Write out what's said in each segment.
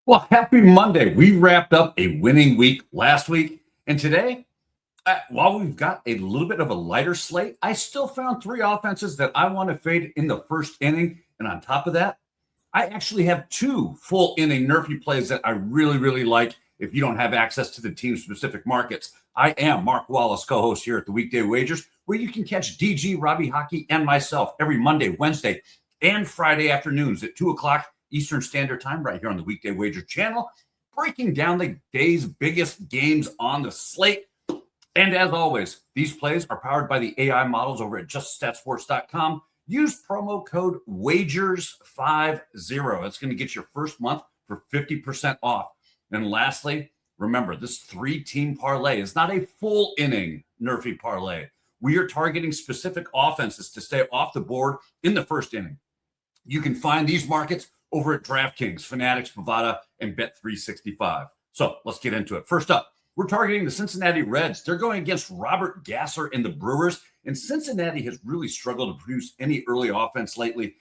Well, happy Monday. We wrapped up a winning week last week. And today, while we've got a little bit of a lighter slate, I still found three offenses that I want to fade in the first inning. And on top of that, I actually have two full inning NRFI plays that I really, really like if you don't have access to the team specific markets. I am Mark Wallis, co host here at the Weekday Wagers, where you can catch DG, Robby Hockey, and myself every Monday, Wednesday, and Friday afternoons at 2 o'clock Eastern Standard Time, right here on the Weekday Wager channel, breaking down the day's biggest games on the slate. And as always, these plays are powered by the AI models over at juststatsports.com. Use promo code WAGERS50. That's going to get your first month for 50% off. And lastly, remember, this three-team parlay is not a full inning NRFI parlay. We are targeting specific offenses to stay off the board in the first inning. You can find these markets over at DraftKings, Fanatics, Bovada, and Bet365. So let's get into it. First up, we're targeting the Cincinnati Reds. They're going against Robert Gasser and the Brewers, and Cincinnati has really struggled to produce any early offense lately.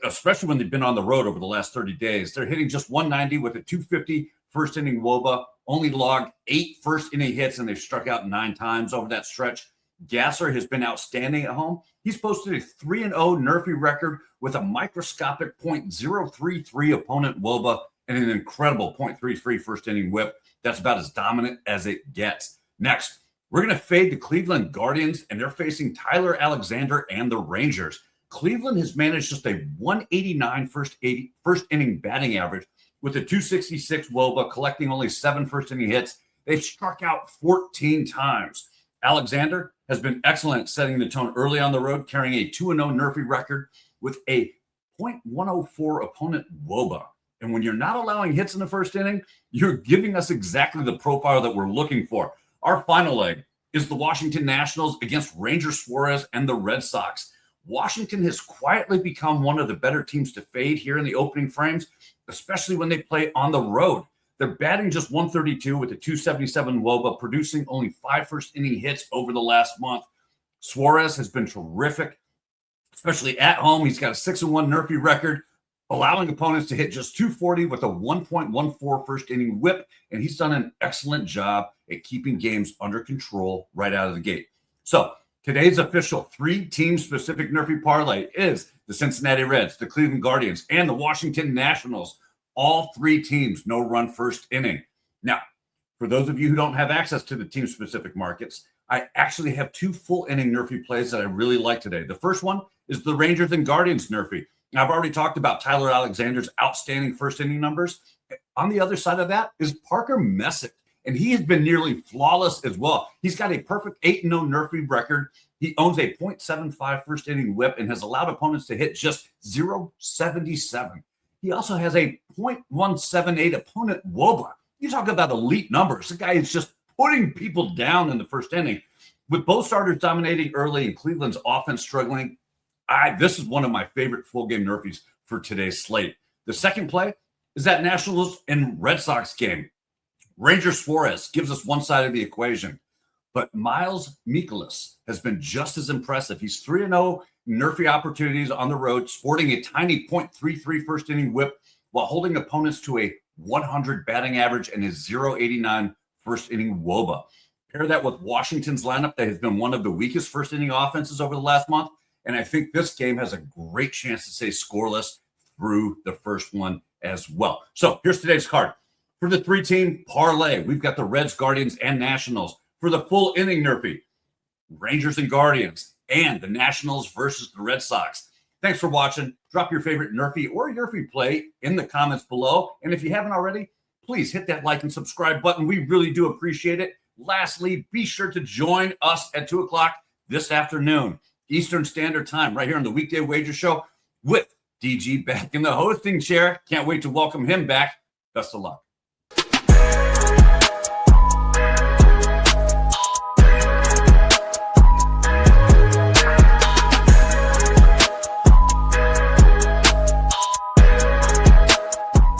Especially when they've been on the road over the last 30 days, they're hitting just 190 with a 250 first inning WOBA, only logged 8 first inning hits, and they've struck out 9 times over that stretch. Gasser has been outstanding at home. He's posted a 3-0 NRFI record with a microscopic .033 opponent WOBA and an incredible .33 first inning whip. That's about as dominant as it gets. Next, we're going to fade the Cleveland Guardians, and they're facing Tyler Alexander and the Rangers. Cleveland has managed just a 189 first inning batting average with a 266 WOBA, collecting only 7 first inning hits. They've struck out 14 times. Alexander has been excellent setting the tone early on the road, carrying a 2-0 NRFI record with a .104 opponent WOBA. And when you're not allowing hits in the first inning, you're giving us exactly the profile that we're looking for. Our final leg is the Washington Nationals against Ranger Suarez and the Red Sox. Washington has quietly become one of the better teams to fade here in the opening frames, especially when they play on the road. They're batting just 132 with a 277 WOBA, producing only 5 first inning hits over the last month. Suarez has been terrific, especially at home. He's got a 6-1 NRFI record, allowing opponents to hit just 240 with a 1.14 first inning whip, and he's done an excellent job at keeping games under control right out of the gate. So today's official 3-team specific NRFI parlay is the Cincinnati Reds, the Cleveland Guardians, and the Washington Nationals. All 3 teams, no run first inning. Now, for those of you who don't have access to the team-specific markets, I actually have 2 full inning NRFI plays that I really like today. The first one is the Rangers and Guardians NRFI. I've already talked about Tyler Alexander's outstanding first inning numbers. On the other side of that is Parker Messick, and he has been nearly flawless as well. He's got a perfect 8-0 NRFI record. He owns a .75 first inning whip and has allowed opponents to hit just 0.77. He also has a .178 opponent WOBA. You talk about elite numbers. The guy is just putting people down in the first inning. With both starters dominating early and Cleveland's offense struggling, this is one of my favorite full game NRFIs for today's slate. The second play is that Nationals and Red Sox game. Ranger Suarez gives us one side of the equation, but Miles Mikolas has been just as impressive. He's 3-0 NRFI opportunities on the road, sporting a tiny .33 first inning whip while holding opponents to a 100 batting average and his 0.89 first inning WOBA. Pair that with Washington's lineup that has been one of the weakest first inning offenses over the last month, and I think this game has a great chance to stay scoreless through the first one as well. So here's today's card. For the 3-team parlay, we've got the Reds, Guardians, and Nationals. For the full inning NRFI, Rangers and Guardians, and the Nationals versus the Red Sox. Thanks for watching. Drop your favorite NRFI or NRFI play in the comments below. And if you haven't already, please hit that like and subscribe button. We really do appreciate it. Lastly, be sure to join us at 2 o'clock this afternoon, Eastern Standard Time, right here on the Weekday Wager Show with DG back in the hosting chair. Can't wait to welcome him back. Best of luck.